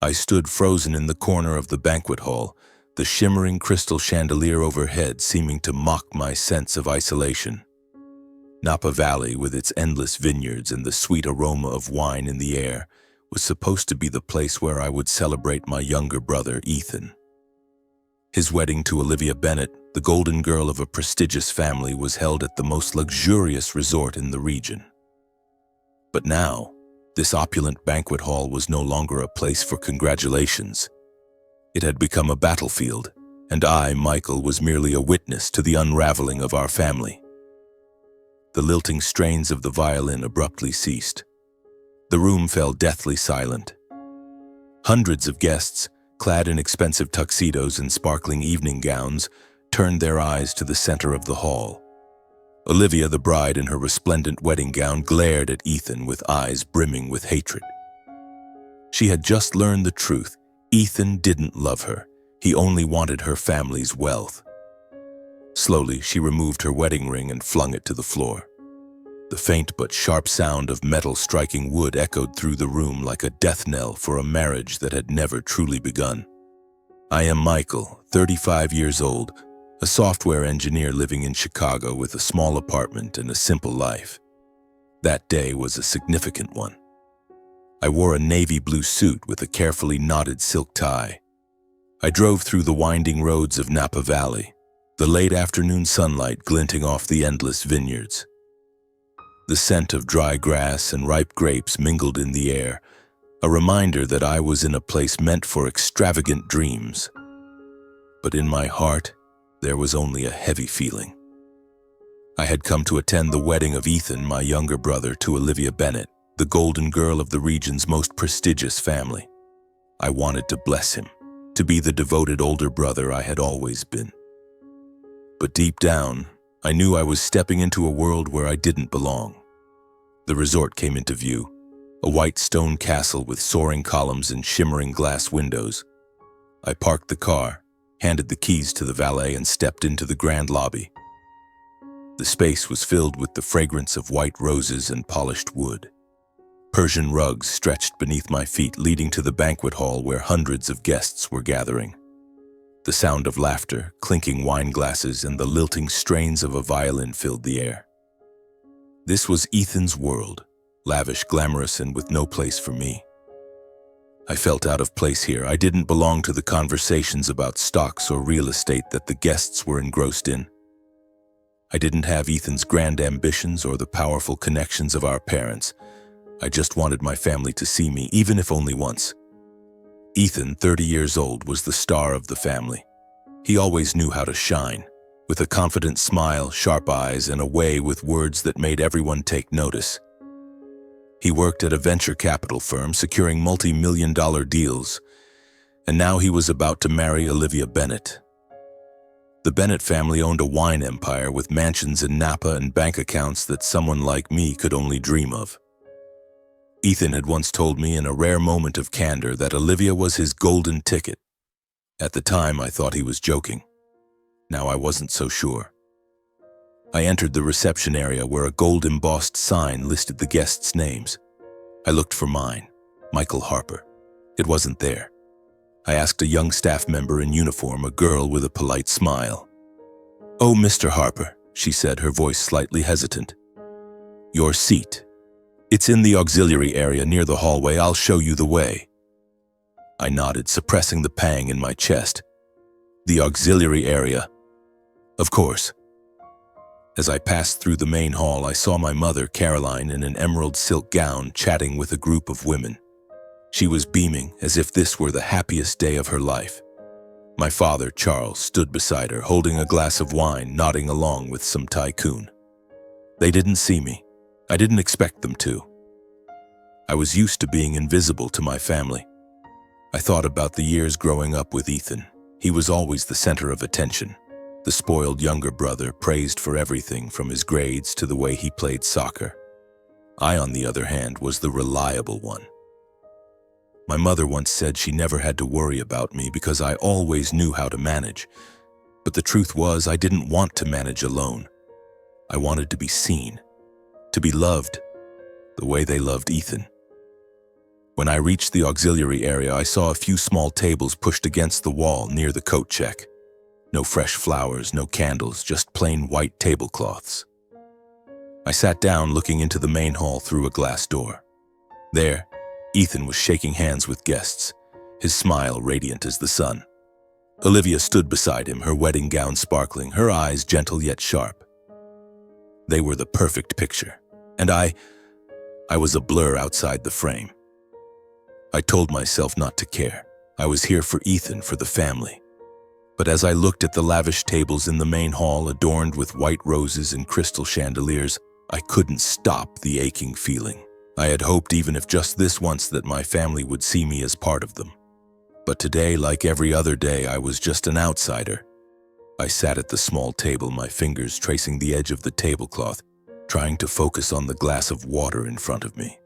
I stood frozen in the corner of the banquet hall, the shimmering crystal chandelier overhead seeming to mock my sense of isolation. Napa Valley, with its endless vineyards and the sweet aroma of wine in the air, was supposed to be the place where I would celebrate my younger brother, Ethan. His wedding to Olivia Bennett, the golden girl of a prestigious family, was held at the most luxurious resort in the region. But now, this opulent banquet hall was no longer a place for congratulations. It had become a battlefield, and I, Michael, was merely a witness to the unraveling of our family. The lilting strains of the violin abruptly ceased. The room fell deathly silent. Hundreds of guests, clad in expensive tuxedos and sparkling evening gowns, turned their eyes to the center of the hall. Olivia, the bride in her resplendent wedding gown, glared at Ethan with eyes brimming with hatred. She had just learned the truth. Ethan didn't love her. He only wanted her family's wealth. Slowly, she removed her wedding ring and flung it to the floor. The faint but sharp sound of metal striking wood echoed through the room like a death knell for a marriage that had never truly begun. I am Michael, 35 years old, a software engineer living in Chicago with a small apartment and a simple life. That day was a significant one. I wore a navy blue suit with a carefully knotted silk tie. I drove through the winding roads of Napa Valley, the late afternoon sunlight glinting off the endless vineyards. The scent of dry grass and ripe grapes mingled in the air, a reminder that I was in a place meant for extravagant dreams. But in my heart, there was only a heavy feeling. I had come to attend the wedding of Ethan, my younger brother, to Olivia Bennett, the golden girl of the region's most prestigious family. I wanted to bless him, to be the devoted older brother I had always been. But deep down, I knew I was stepping into a world where I didn't belong. The resort came into view, a white stone castle with soaring columns and shimmering glass windows. I parked the car, handed the keys to the valet, and stepped into the grand lobby. The space was filled with the fragrance of white roses and polished wood. Persian rugs stretched beneath my feet, leading to the banquet hall where hundreds of guests were gathering. The sound of laughter, clinking wine glasses, and the lilting strains of a violin filled the air. This was Ethan's world, lavish, glamorous, and with no place for me. I felt out of place here. I didn't belong to the conversations about stocks or real estate that the guests were engrossed in. I didn't have Ethan's grand ambitions or the powerful connections of our parents. I just wanted my family to see me, even if only once. Ethan, 30 years old, was the star of the family. He always knew how to shine, with a confident smile, sharp eyes, and a way with words that made everyone take notice. He worked at a venture capital firm, securing multi-million-dollar deals, and now he was about to marry Olivia Bennett. The Bennett family owned a wine empire with mansions in Napa and bank accounts that someone like me could only dream of. Ethan had once told me in a rare moment of candor that Olivia was his golden ticket. At the time, I thought he was joking. Now I wasn't so sure. I entered the reception area where a gold-embossed sign listed the guests' names. I looked for mine, Michael Harper. It wasn't there. I asked a young staff member in uniform, a girl with a polite smile. "Oh, Mr. Harper," she said, her voice slightly hesitant. "Your seat. It's in the auxiliary area near the hallway. I'll show you the way." I nodded, suppressing the pang in my chest. The auxiliary area. Of course. As I passed through the main hall, I saw my mother, Caroline, in an emerald silk gown, chatting with a group of women. She was beaming, as if this were the happiest day of her life. My father, Charles, stood beside her, holding a glass of wine, nodding along with some tycoon. They didn't see me. I didn't expect them to. I was used to being invisible to my family. I thought about the years growing up with Ethan. He was always the center of attention. The spoiled younger brother, praised for everything from his grades to the way he played soccer. I, on the other hand, was the reliable one. My mother once said she never had to worry about me because I always knew how to manage. But the truth was, I didn't want to manage alone. I wanted to be seen, to be loved, the way they loved Ethan. When I reached the auxiliary area, I saw a few small tables pushed against the wall near the coat check. No fresh flowers, no candles, just plain white tablecloths. I sat down looking into the main hall through a glass door. There, Ethan was shaking hands with guests, his smile radiant as the sun. Olivia stood beside him, her wedding gown sparkling, her eyes gentle yet sharp. They were the perfect picture, and I was a blur outside the frame. I told myself not to care. I was here for Ethan, for the family. But as I looked at the lavish tables in the main hall adorned with white roses and crystal chandeliers, I couldn't stop the aching feeling. I had hoped, even if just this once, that my family would see me as part of them. But today, like every other day, I was just an outsider. I sat at the small table, my fingers tracing the edge of the tablecloth, trying to focus on the glass of water in front of me.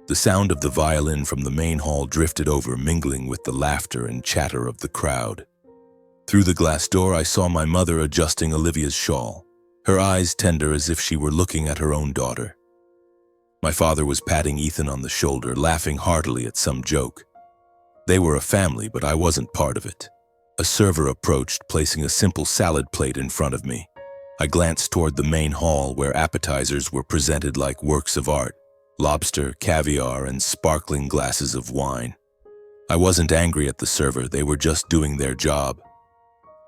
The sound of the violin from the main hall drifted over, mingling with the laughter and chatter of the crowd. Through the glass door, I saw my mother adjusting Olivia's shawl, her eyes tender as if she were looking at her own daughter. My father was patting Ethan on the shoulder, laughing heartily at some joke. They were a family, but I wasn't part of it. A server approached, placing a simple salad plate in front of me. I glanced toward the main hall, where appetizers were presented like works of art: lobster, caviar, and sparkling glasses of wine. I wasn't angry at the server, they were just doing their job.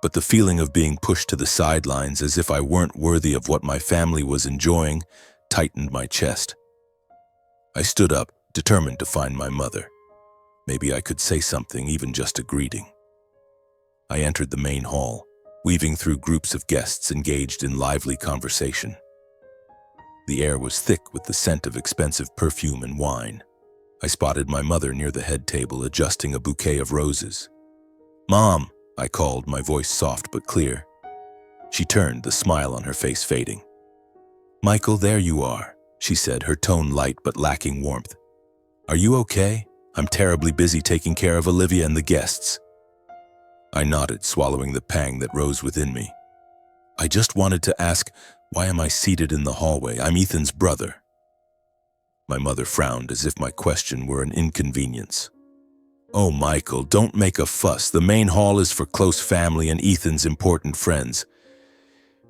But the feeling of being pushed to the sidelines as if I weren't worthy of what my family was enjoying tightened my chest. I stood up, determined to find my mother. Maybe I could say something, even just a greeting. I entered the main hall, weaving through groups of guests engaged in lively conversation. The air was thick with the scent of expensive perfume and wine. I spotted my mother near the head table, adjusting a bouquet of roses. "Mom," I called, my voice soft but clear. She turned, the smile on her face fading. "Michael, there you are," she said, her tone light but lacking warmth. "Are you okay? I'm terribly busy taking care of Olivia and the guests." I nodded, swallowing the pang that rose within me. "I just wanted to ask, why am I seated in the hallway? I'm Ethan's brother." My mother frowned as if my question were an inconvenience. "Oh, Michael, don't make a fuss. The main hall is for close family and Ethan's important friends.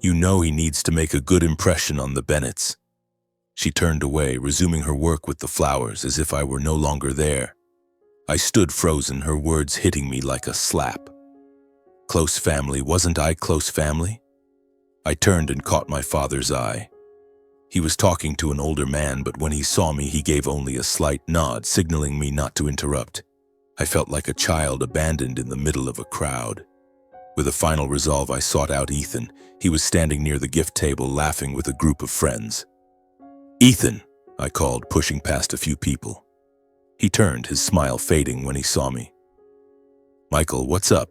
You know he needs to make a good impression on the Bennetts." She turned away, resuming her work with the flowers as if I were no longer there. I stood frozen, her words hitting me like a slap. Close family, wasn't I close family? I turned and caught my father's eye. He was talking to an older man, but when he saw me, he gave only a slight nod, signaling me not to interrupt. I felt like a child abandoned in the middle of a crowd. With a final resolve, I sought out Ethan. He was standing near the gift table, laughing with a group of friends. "Ethan," I called, pushing past a few people. He turned, his smile fading when he saw me. "Michael, what's up?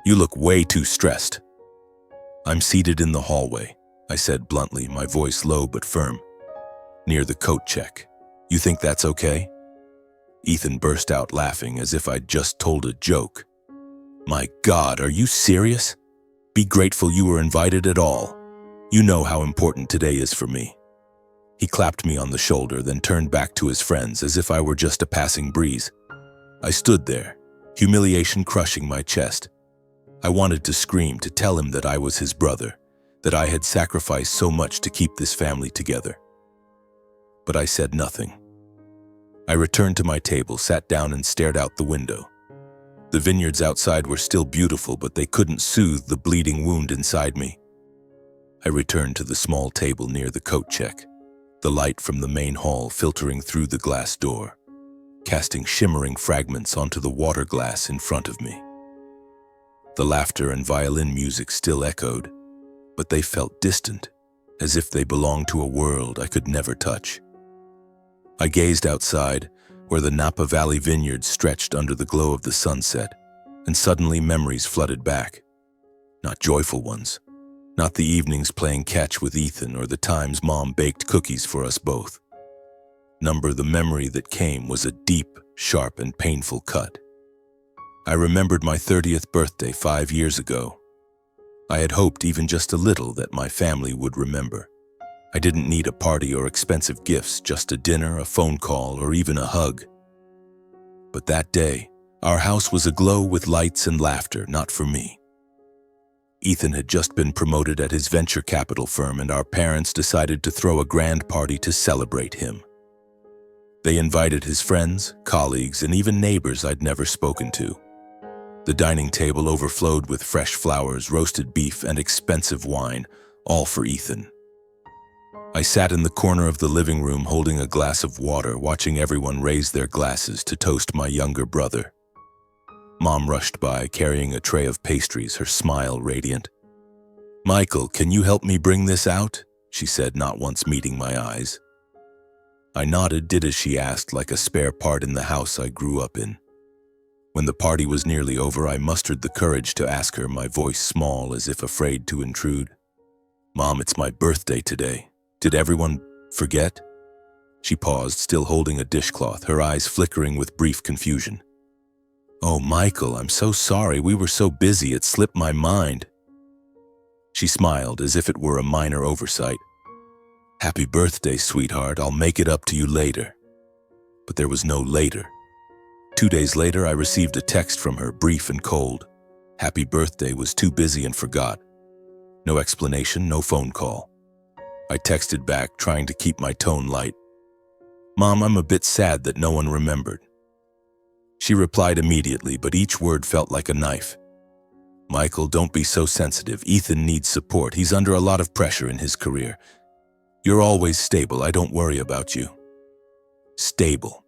You look way too stressed." "I'm seated in the hallway," I said bluntly, my voice low but firm. "Near the coat check. You think that's okay?" Ethan burst out laughing as if I'd just told a joke. "My God, are you serious? Be grateful you were invited at all. You know how important today is for me." He clapped me on the shoulder, then turned back to his friends as if I were just a passing breeze. I stood there, humiliation crushing my chest. I wanted to scream, to tell him that I was his brother, that I had sacrificed so much to keep this family together. But I said nothing. I returned to my table, sat down and stared out the window. The vineyards outside were still beautiful, but they couldn't soothe the bleeding wound inside me. I returned to the small table near the coat check, the light from the main hall filtering through the glass door, casting shimmering fragments onto the water glass in front of me. The laughter and violin music still echoed, but they felt distant, as if they belonged to a world I could never touch. I gazed outside, where the Napa Valley vineyards stretched under the glow of the sunset, and suddenly memories flooded back. Not joyful ones. Not the evenings playing catch with Ethan or the times Mom baked cookies for us both. The memory that came was a deep, sharp, and painful cut. I remembered my 30th birthday 5 years ago. I had hoped even just a little that my family would remember. I didn't need a party or expensive gifts, just a dinner, a phone call, or even a hug. But that day, our house was aglow with lights and laughter, not for me. Ethan had just been promoted at his venture capital firm, and our parents decided to throw a grand party to celebrate him. They invited his friends, colleagues, and even neighbors I'd never spoken to. The dining table overflowed with fresh flowers, roasted beef, and expensive wine, all for Ethan. I sat in the corner of the living room holding a glass of water, watching everyone raise their glasses to toast my younger brother. Mom rushed by, carrying a tray of pastries, her smile radiant. "Michael, can you help me bring this out?" she said, not once meeting my eyes. I nodded, did as she asked, like a spare part in the house I grew up in. When the party was nearly over, I mustered the courage to ask her, my voice small as if afraid to intrude. "Mom, it's my birthday today. Did everyone forget?" She paused, still holding a dishcloth, her eyes flickering with brief confusion. "Oh, Michael, I'm so sorry. We were so busy, it slipped my mind." She smiled as if it were a minor oversight. "Happy birthday, sweetheart. I'll make it up to you later." But there was no later. 2 days later, I received a text from her, brief and cold. "Happy birthday, was too busy and forgot." No explanation, no phone call. I texted back, trying to keep my tone light. "Mom, I'm a bit sad that no one remembered." She replied immediately, but each word felt like a knife. "Michael, don't be so sensitive. Ethan needs support. He's under a lot of pressure in his career. You're always stable. I don't worry about you." Stable.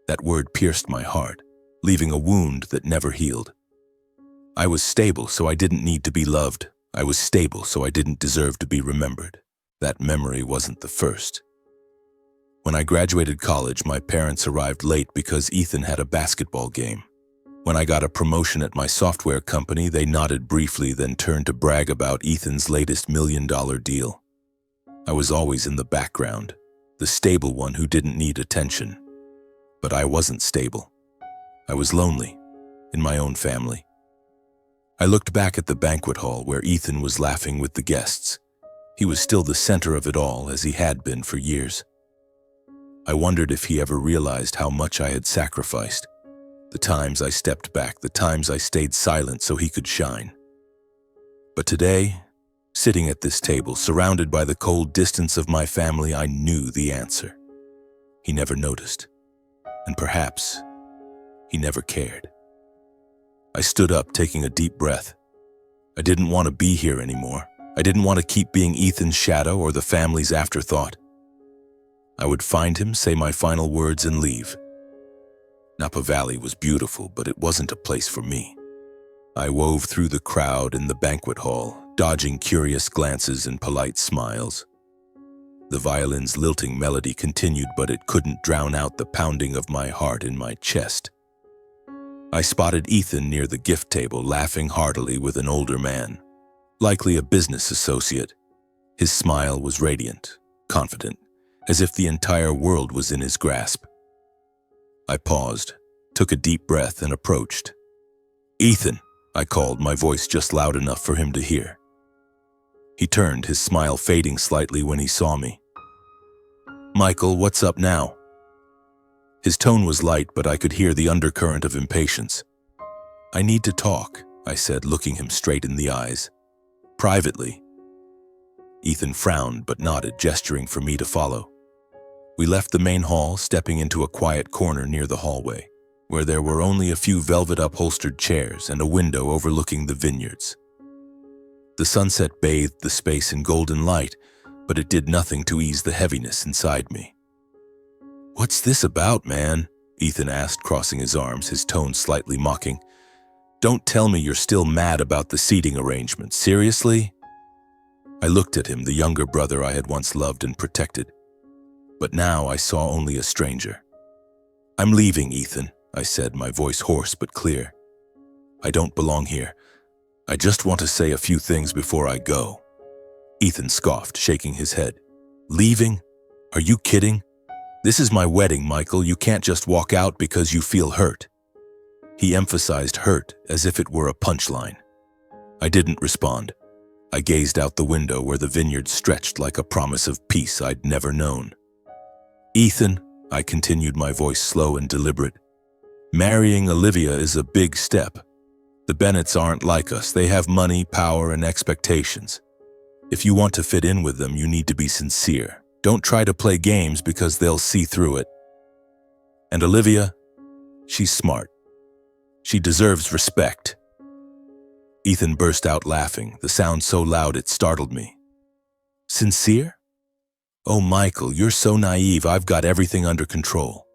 That word pierced my heart, leaving a wound that never healed. I was stable, so I didn't need to be loved. I was stable, so I didn't deserve to be remembered. That memory wasn't the first. When I graduated college, my parents arrived late because Ethan had a basketball game. When I got a promotion at my software company, they nodded briefly, then turned to brag about Ethan's latest $1 million deal. I was always in the background, the stable one who didn't need attention. But I wasn't stable. I was lonely, in my own family. I looked back at the banquet hall where Ethan was laughing with the guests. He was still the center of it all, as he had been for years. I wondered if he ever realized how much I had sacrificed. The times I stepped back, the times I stayed silent so he could shine. But today, sitting at this table, surrounded by the cold distance of my family, I knew the answer. He never noticed. And perhaps he never cared. I stood up, taking a deep breath. I didn't want to be here anymore. I didn't want to keep being Ethan's shadow or the family's afterthought. I would find him, say my final words, and leave. Napa Valley was beautiful, but it wasn't a place for me. I wove through the crowd in the banquet hall, dodging curious glances and polite smiles. The violin's lilting melody continued, but it couldn't drown out the pounding of my heart in my chest. I spotted Ethan near the gift table, laughing heartily with an older man, likely a business associate. His smile was radiant, confident, as if the entire world was in his grasp. I paused, took a deep breath, and approached. "Ethan," I called, my voice just loud enough for him to hear. He turned, his smile fading slightly when he saw me. "Michael, what's up now?" His tone was light, but I could hear the undercurrent of impatience. "I need to talk," I said, looking him straight in the eyes. "Privately." Ethan frowned but nodded, gesturing for me to follow. We left the main hall, stepping into a quiet corner near the hallway, where there were only a few velvet-upholstered chairs and a window overlooking the vineyards. The sunset bathed the space in golden light, but it did nothing to ease the heaviness inside me. "What's this about, man?" Ethan asked, crossing his arms, his tone slightly mocking. "Don't tell me you're still mad about the seating arrangement. Seriously?" I looked at him, the younger brother I had once loved and protected. But now I saw only a stranger. "I'm leaving, Ethan," I said, my voice hoarse but clear. "I don't belong here. I just want to say a few things before I go." Ethan scoffed, shaking his head. "Leaving? Are you kidding? This is my wedding, Michael. You can't just walk out because you feel hurt." He emphasized hurt as if it were a punchline. I didn't respond. I gazed out the window where the vineyard stretched like a promise of peace I'd never known. "Ethan," I continued, my voice slow and deliberate, Marrying Olivia is a big step. The Bennetts aren't like us. They have money, power, and expectations. If you want to fit in with them, you need to be sincere. Don't try to play games because they'll see through it. And Olivia, she's smart. She deserves respect. Ethan burst out laughing, the sound so loud it startled me. Sincere? Oh, Michael, you're so naive. I've got everything under control.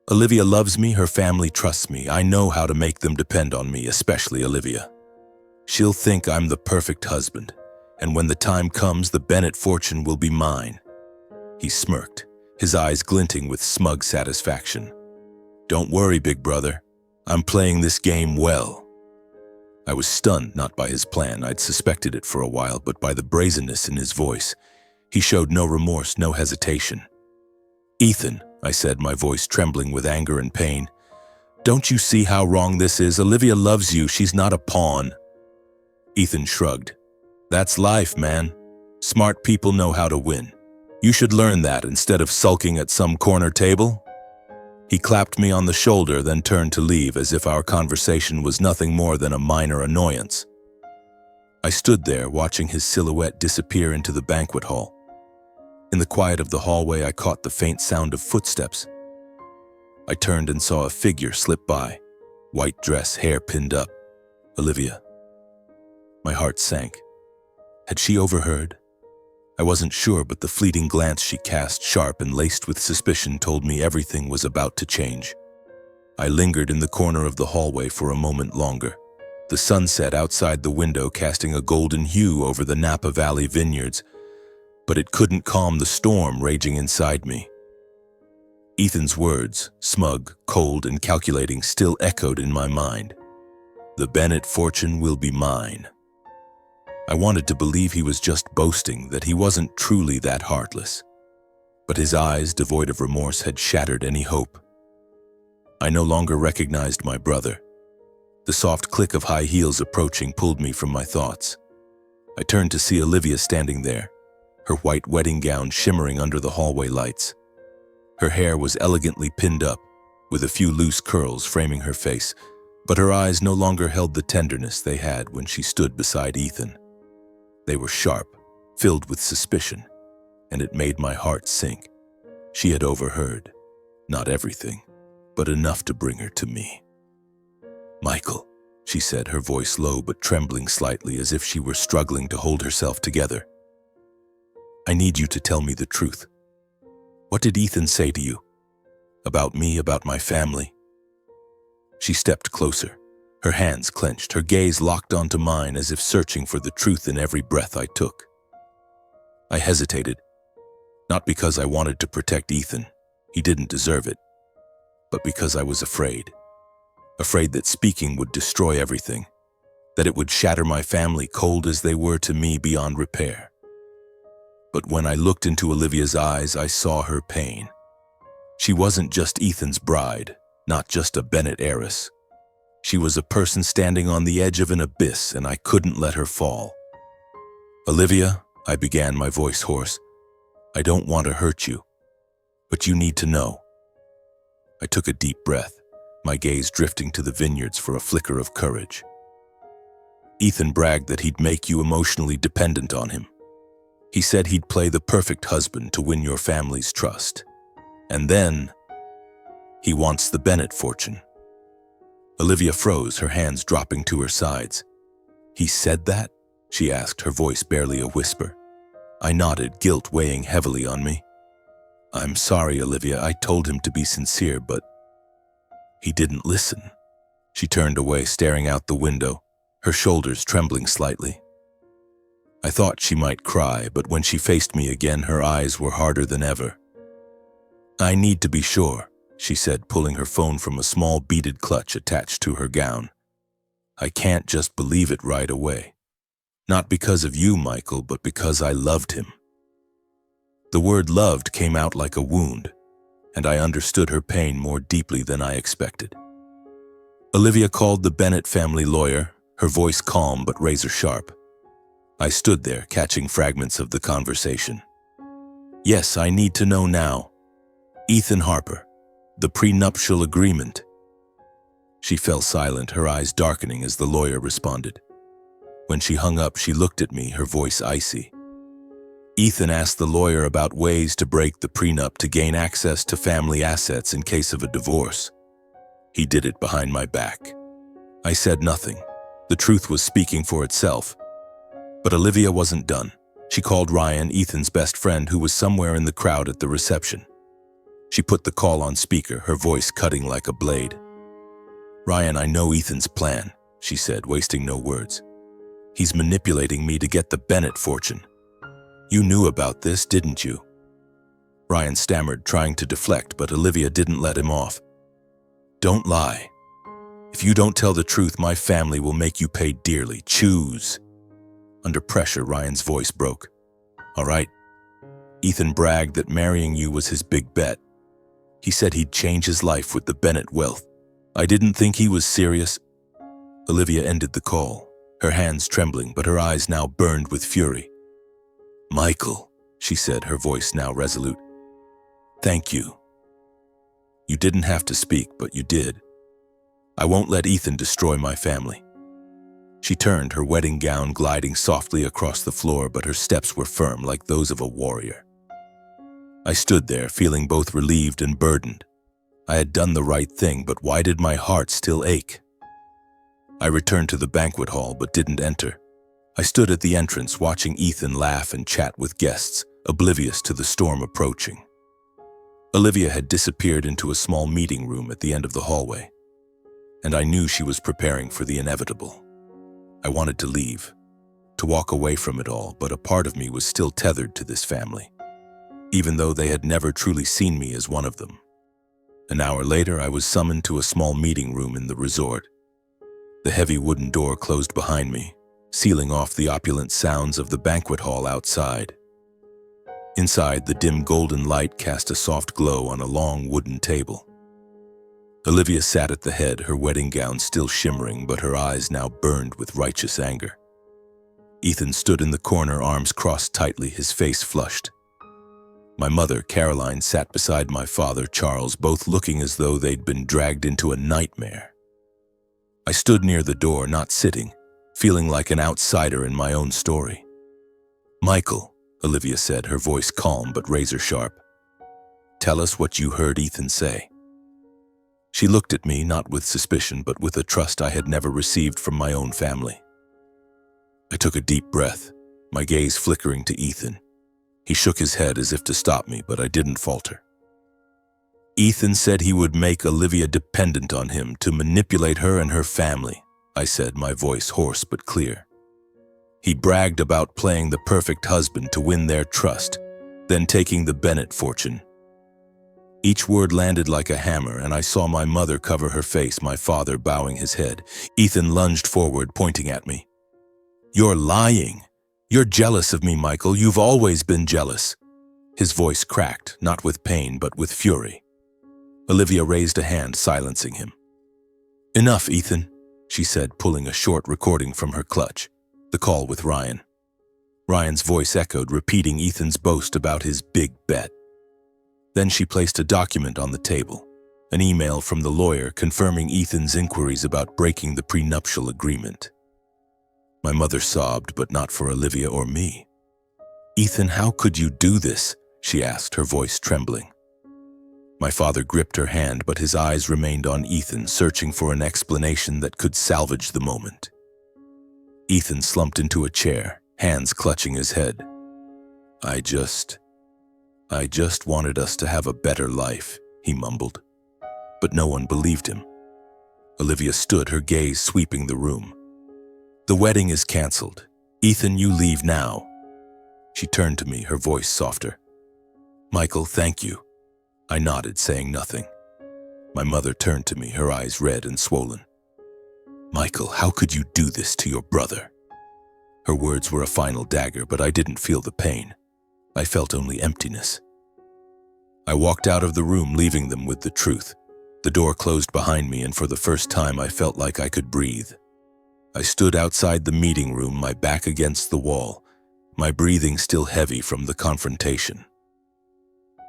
Olivia loves me, her family trusts me. I know how to make them depend on me, especially Olivia. She'll think I'm the perfect husband, and when the time comes, the Bennett fortune will be mine. He smirked, his eyes glinting with smug satisfaction. Don't worry, big brother. I'm playing this game well. I was stunned, not by his plan. I'd suspected it for a while, but by the brazenness in his voice. He showed no remorse, no hesitation. Ethan, I said, my voice trembling with anger and pain, don't you see how wrong this is? Olivia loves you. She's not a pawn. Ethan shrugged. That's life, man. Smart people know how to win. You should learn that instead of sulking at some corner table. He clapped me on the shoulder, then turned to leave as if our conversation was nothing more than a minor annoyance. I stood there watching his silhouette disappear into the banquet hall. In the quiet of the hallway, I caught the faint sound of footsteps. I turned and saw a figure slip by, white dress, hair pinned up. Olivia. My heart sank. Had she overheard? I wasn't sure, but the fleeting glance she cast, sharp and laced with suspicion, told me everything was about to change. I lingered in the corner of the hallway for a moment longer, the sunset outside the window casting a golden hue over the Napa Valley vineyards, but it couldn't calm the storm raging inside me. Ethan's words, smug, cold, and calculating, still echoed in my mind. The Bennett fortune will be mine. I wanted to believe he was just boasting, that he wasn't truly that heartless. But his eyes, devoid of remorse, had shattered any hope. I no longer recognized my brother. The soft click of high heels approaching pulled me from my thoughts. I turned to see Olivia standing there, her white wedding gown shimmering under the hallway lights. Her hair was elegantly pinned up, with a few loose curls framing her face, but her eyes no longer held the tenderness they had when she stood beside Ethan. They were sharp, filled with suspicion, and it made my heart sink. She had overheard, not everything, but enough to bring her to me. Michael, she said, her voice low but trembling slightly as if she were struggling to hold herself together. I need you to tell me the truth. What did Ethan say to you? About me, about my family? She stepped closer. Her hands clenched, her gaze locked onto mine as if searching for the truth in every breath I took. I hesitated, not because I wanted to protect Ethan, he didn't deserve it, but because I was afraid. Afraid that speaking would destroy everything, that it would shatter my family, cold as they were to me, beyond repair. But when I looked into Olivia's eyes, I saw her pain. She wasn't just Ethan's bride, not just a Bennett heiress. She was a person standing on the edge of an abyss, and I couldn't let her fall. Olivia, I began, my voice hoarse, I don't want to hurt you, but you need to know. I took a deep breath, my gaze drifting to the vineyards for a flicker of courage. Ethan bragged that he'd make you emotionally dependent on him. He said he'd play the perfect husband to win your family's trust. And then, he wants the Bennett fortune. Olivia froze, her hands dropping to her sides. He said that? She asked, her voice barely a whisper. I nodded, guilt weighing heavily on me. I'm sorry, Olivia, I told him to be sincere, but he didn't listen. She turned away, staring out the window, her shoulders trembling slightly. I thought she might cry, but when she faced me again, her eyes were harder than ever. I need to be sure, she said, pulling her phone from a small beaded clutch attached to her gown. I can't just believe it right away. Not because of you, Michael, but because I loved him. The word loved came out like a wound, and I understood her pain more deeply than I expected. Olivia called the Bennett family lawyer, her voice calm but razor sharp. I stood there, catching fragments of the conversation. Yes, I need to know now. Ethan Harper, the prenuptial agreement. She fell silent, her eyes darkening as the lawyer responded. When she hung up, she looked at me, her voice icy. Ethan asked the lawyer about ways to break the prenup to gain access to family assets in case of a divorce. He did it behind my back. I said nothing. The truth was speaking for itself. But Olivia wasn't done. She called Ryan, Ethan's best friend, who was somewhere in the crowd at the reception. She put the call on speaker, her voice cutting like a blade. "Ryan, I know Ethan's plan," she said, wasting no words. "He's manipulating me to get the Bennett fortune. You knew about this, didn't you?" Ryan stammered, trying to deflect, but Olivia didn't let him off. "Don't lie. If you don't tell the truth, my family will make you pay dearly. Choose." Under pressure, Ryan's voice broke. "All right. Ethan bragged that marrying you was his big bet. He said he'd change his life with the Bennett wealth. I didn't think he was serious." Olivia ended the call, her hands trembling, but her eyes now burned with fury. "Michael," she said, her voice now resolute. "Thank you. You didn't have to speak, but you did. I won't let Ethan destroy my family." She turned, her wedding gown gliding softly across the floor, but her steps were firm, like those of a warrior. I stood there, feeling both relieved and burdened. I had done the right thing, but why did my heart still ache? I returned to the banquet hall, but didn't enter. I stood at the entrance, watching Ethan laugh and chat with guests, oblivious to the storm approaching. Olivia had disappeared into a small meeting room at the end of the hallway, and I knew she was preparing for the inevitable. I wanted to leave, to walk away from it all, but a part of me was still tethered to this family, even though they had never truly seen me as one of them. An hour later, I was summoned to a small meeting room in the resort. The heavy wooden door closed behind me, sealing off the opulent sounds of the banquet hall outside. Inside, the dim golden light cast a soft glow on a long wooden table. Olivia sat at the head, her wedding gown still shimmering, but her eyes now burned with righteous anger. Ethan stood in the corner, arms crossed tightly, his face flushed. My mother, Caroline, sat beside my father, Charles, both looking as though they'd been dragged into a nightmare. I stood near the door, not sitting, feeling like an outsider in my own story. "Michael," Olivia said, her voice calm but razor-sharp. "Tell us what you heard Ethan say." She looked at me, not with suspicion, but with a trust I had never received from my own family. I took a deep breath, my gaze flickering to Ethan. He shook his head as if to stop me, but I didn't falter. "Ethan said he would make Olivia dependent on him to manipulate her and her family," I said, my voice hoarse but clear. "He bragged about playing the perfect husband to win their trust, then taking the Bennett fortune." Each word landed like a hammer, and I saw my mother cover her face, my father bowing his head. Ethan lunged forward, pointing at me. "You're lying. You're jealous of me, Michael. You've always been jealous." His voice cracked, not with pain, but with fury. Olivia raised a hand, silencing him. "Enough, Ethan," she said, pulling a short recording from her clutch. The call with Ryan. Ryan's voice echoed, repeating Ethan's boast about his big bet. Then she placed a document on the table, an email from the lawyer confirming Ethan's inquiries about breaking the prenuptial agreement. My mother sobbed, but not for Olivia or me. "Ethan, how could you do this?" she asked, her voice trembling. My father gripped her hand, but his eyes remained on Ethan, searching for an explanation that could salvage the moment. Ethan slumped into a chair, hands clutching his head. I just wanted us to have a better life," he mumbled. But no one believed him. Olivia stood, her gaze sweeping the room. "The wedding is canceled. Ethan, you leave now." She turned to me, her voice softer. "Michael, thank you." I nodded, saying nothing. My mother turned to me, her eyes red and swollen. "Michael, how could you do this to your brother?" Her words were a final dagger, but I didn't feel the pain. I felt only emptiness. I walked out of the room, leaving them with the truth. The door closed behind me, and for the first time I felt like I could breathe. I stood outside the meeting room, my back against the wall, my breathing still heavy from the confrontation.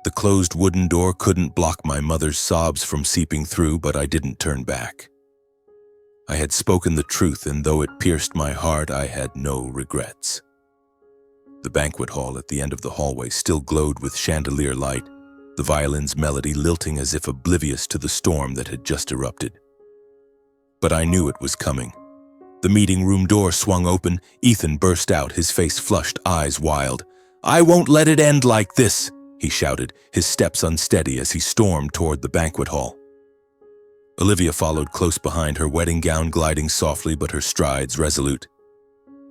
The closed wooden door couldn't block my mother's sobs from seeping through, but I didn't turn back. I had spoken the truth, and though it pierced my heart, I had no regrets. The banquet hall at the end of the hallway still glowed with chandelier light, the violin's melody lilting as if oblivious to the storm that had just erupted. But I knew it was coming. The meeting room door swung open. Ethan burst out, his face flushed, eyes wild. "I won't let it end like this," he shouted, his steps unsteady as he stormed toward the banquet hall. Olivia followed close behind, her wedding gown gliding softly but her strides resolute.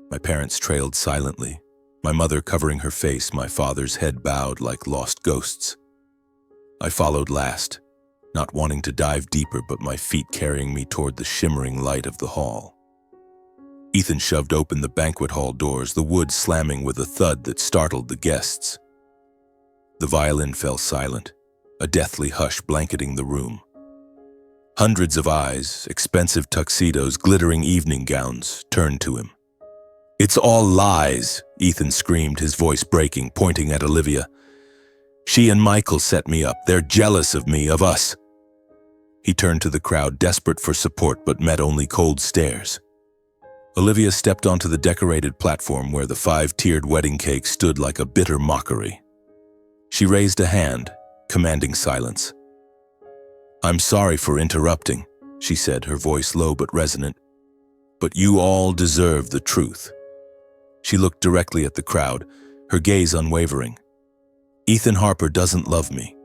My parents trailed silently, my mother covering her face, my father's head bowed like lost ghosts. I followed last, not wanting to dive deeper but my feet carrying me toward the shimmering light of the hall. Ethan shoved open the banquet hall doors, the wood slamming with a thud that startled the guests. The violin fell silent, a deathly hush blanketing the room. Hundreds of eyes, expensive tuxedos, glittering evening gowns, turned to him. "It's all lies," Ethan screamed, his voice breaking, pointing at Olivia. "She and Michael set me up. They're jealous of me, of us." He turned to the crowd, desperate for support, but met only cold stares. Olivia stepped onto the decorated platform where the 5-tiered wedding cake stood like a bitter mockery. She raised a hand, commanding silence. "I'm sorry for interrupting," she said, her voice low but resonant. "But you all deserve the truth." She looked directly at the crowd, her gaze unwavering. "Ethan Harper doesn't love me.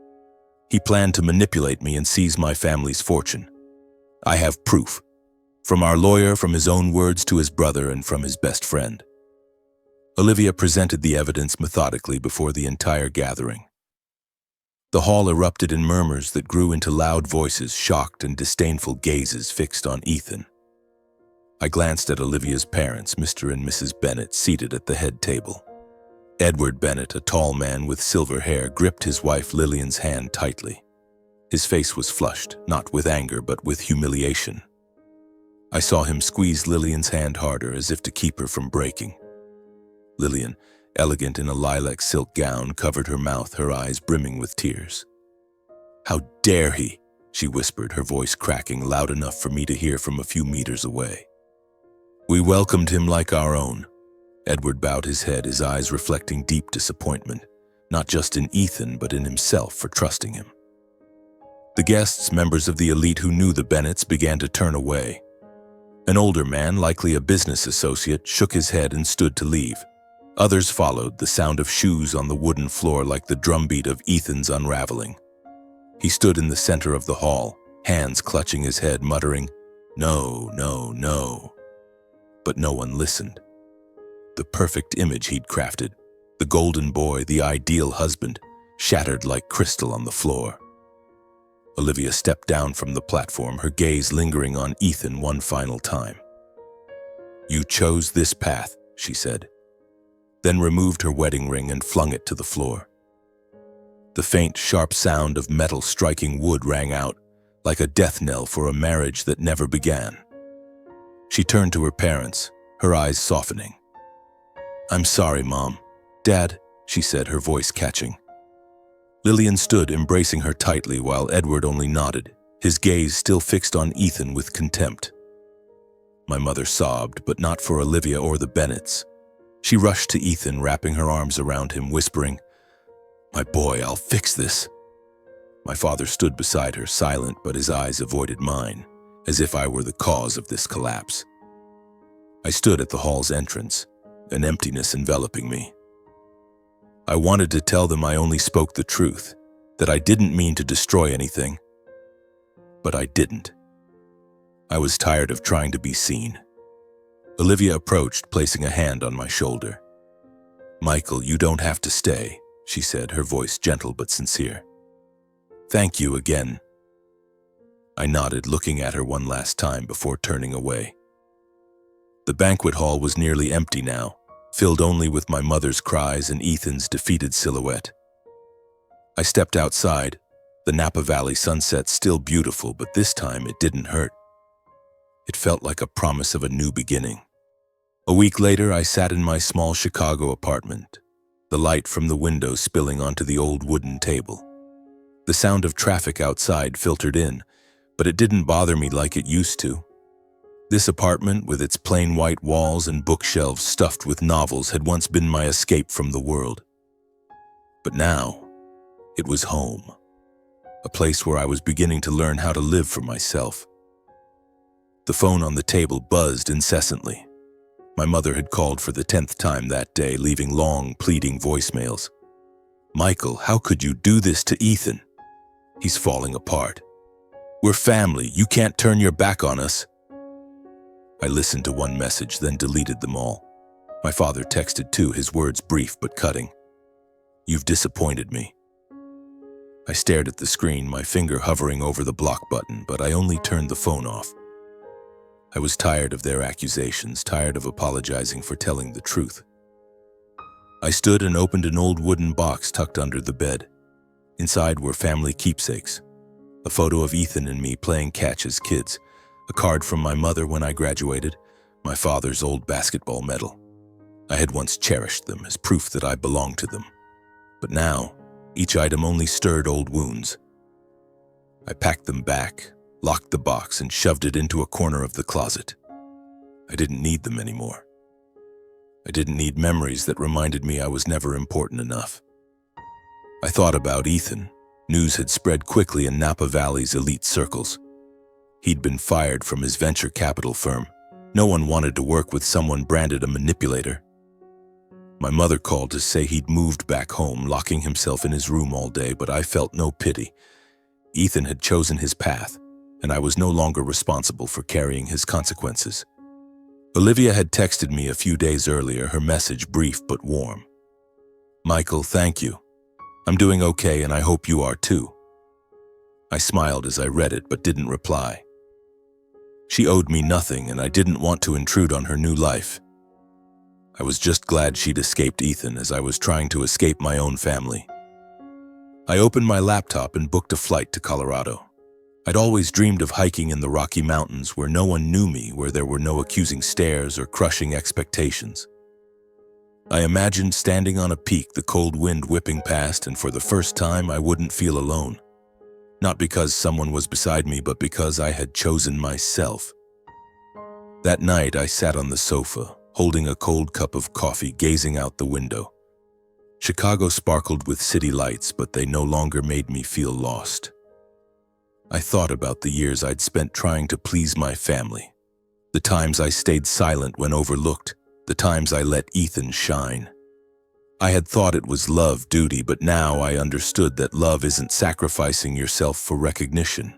He planned to manipulate me and seize my family's fortune. I have proof. From our lawyer, from his own words to his brother, and from his best friend." Olivia presented the evidence methodically before the entire gathering. The hall erupted in murmurs that grew into loud voices, shocked and disdainful gazes fixed on Ethan. I glanced at Olivia's parents, Mr. and Mrs. Bennett, seated at the head table. Edward Bennett, a tall man with silver hair, gripped his wife Lillian's hand tightly. His face was flushed, not with anger but with humiliation. I saw him squeeze Lillian's hand harder as if to keep her from breaking. Lillian, elegant in a lilac silk gown, covered her mouth, her eyes brimming with tears. "How dare he?" she whispered, her voice cracking loud enough for me to hear from a few meters away. "We welcomed him like our own." Edward bowed his head, his eyes reflecting deep disappointment, not just in Ethan but in himself for trusting him. The guests, members of the elite who knew the Bennetts, began to turn away. An older man, likely a business associate, shook his head and stood to leave. Others followed, the sound of shoes on the wooden floor like the drumbeat of Ethan's unraveling. He stood in the center of the hall, hands clutching his head, muttering, "No, no, no." But no one listened. The perfect image he'd crafted, the golden boy, the ideal husband, shattered like crystal on the floor. Olivia stepped down from the platform, her gaze lingering on Ethan one final time. "You chose this path," she said, then removed her wedding ring and flung it to the floor. The faint, sharp sound of metal striking wood rang out, like a death knell for a marriage that never began. She turned to her parents, her eyes softening. "I'm sorry, Mom. Dad," she said, her voice catching. Lillian stood, embracing her tightly, while Edward only nodded, his gaze still fixed on Ethan with contempt. My mother sobbed, but not for Olivia or the Bennetts. She rushed to Ethan, wrapping her arms around him, whispering, "My boy, I'll fix this." My father stood beside her, silent, but his eyes avoided mine, as if I were the cause of this collapse. I stood at the hall's entrance, an emptiness enveloping me. I wanted to tell them I only spoke the truth, that I didn't mean to destroy anything. But I didn't. I was tired of trying to be seen. Olivia approached, placing a hand on my shoulder. "Michael, you don't have to stay," she said, her voice gentle but sincere. "Thank you again." I nodded, looking at her one last time before turning away. The banquet hall was nearly empty now, filled only with my mother's cries and Ethan's defeated silhouette. I stepped outside, the Napa Valley sunset still beautiful, but this time it didn't hurt. It felt like a promise of a new beginning. A week later, I sat in my small Chicago apartment, the light from the window spilling onto the old wooden table. The sound of traffic outside filtered in, but it didn't bother me like it used to. This apartment, with its plain white walls and bookshelves stuffed with novels, had once been my escape from the world. But now, it was home, a place where I was beginning to learn how to live for myself. The phone on the table buzzed incessantly. My mother had called for the 10th time that day, leaving long, pleading voicemails. "Michael, how could you do this to Ethan? He's falling apart. We're family. You can't turn your back on us." I listened to one message, then deleted them all. My father texted too, his words brief but cutting. "You've disappointed me." I stared at the screen, my finger hovering over the block button, but I only turned the phone off. I was tired of their accusations, tired of apologizing for telling the truth. I stood and opened an old wooden box tucked under the bed. Inside were family keepsakes, a photo of Ethan and me playing catch as kids, a card from my mother when I graduated, my father's old basketball medal. I had once cherished them as proof that I belonged to them. But now, each item only stirred old wounds. I packed them back, locked the box, and shoved it into a corner of the closet. I didn't need them anymore. I didn't need memories that reminded me I was never important enough. I thought about Ethan. News had spread quickly in Napa Valley's elite circles. He'd been fired from his venture capital firm. No one wanted to work with someone branded a manipulator. My mother called to say he'd moved back home, locking himself in his room all day, but I felt no pity. Ethan had chosen his path, and I was no longer responsible for carrying his consequences. Olivia had texted me a few days earlier, her message brief but warm. "Michael, thank you. I'm doing okay, and I hope you are too." I smiled as I read it, but didn't reply. She owed me nothing, and I didn't want to intrude on her new life. I was just glad she'd escaped Ethan as I was trying to escape my own family. I opened my laptop and booked a flight to Colorado. I'd always dreamed of hiking in the Rocky Mountains where no one knew me, where there were no accusing stares or crushing expectations. I imagined standing on a peak, the cold wind whipping past, and for the first time I wouldn't feel alone. Not because someone was beside me, but because I had chosen myself. That night I sat on the sofa, holding a cold cup of coffee, gazing out the window. Chicago sparkled with city lights, but they no longer made me feel lost. I thought about the years I'd spent trying to please my family, the times I stayed silent when overlooked, the times I let Ethan shine. I had thought it was love, duty, but now I understood that love isn't sacrificing yourself for recognition.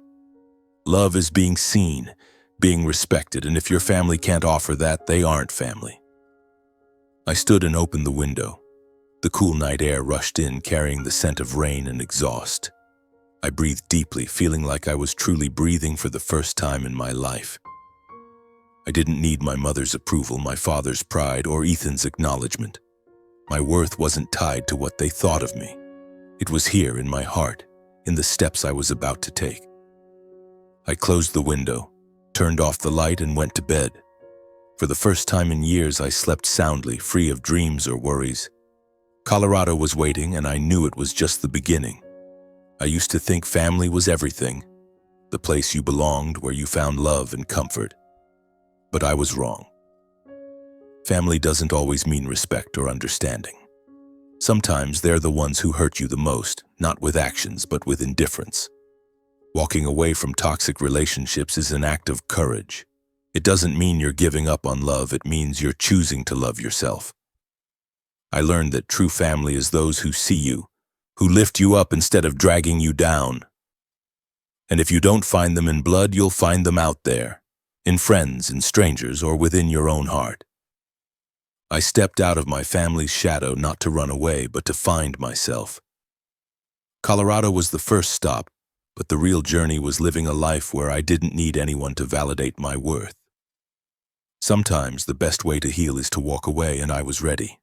Love is being seen, being respected, and if your family can't offer that, they aren't family. I stood and opened the window. The cool night air rushed in, carrying the scent of rain and exhaust. I breathed deeply, feeling like I was truly breathing for the first time in my life. I didn't need my mother's approval, my father's pride, or Ethan's acknowledgement. My worth wasn't tied to what they thought of me. It was here in my heart, in the steps I was about to take. I closed the window, turned off the light, and went to bed. For the first time in years, I slept soundly, free of dreams or worries. Colorado was waiting, and I knew it was just the beginning. I used to think family was everything, the place you belonged, where you found love and comfort. But I was wrong. Family doesn't always mean respect or understanding. Sometimes they're the ones who hurt you the most, not with actions, but with indifference. Walking away from toxic relationships is an act of courage. It doesn't mean you're giving up on love, it means you're choosing to love yourself. I learned that true family is those who see you, who lift you up instead of dragging you down. And if you don't find them in blood, you'll find them out there, in friends, in strangers, or within your own heart. I stepped out of my family's shadow not to run away, but to find myself. Colorado was the first stop, but the real journey was living a life where I didn't need anyone to validate my worth. Sometimes the best way to heal is to walk away, and I was ready.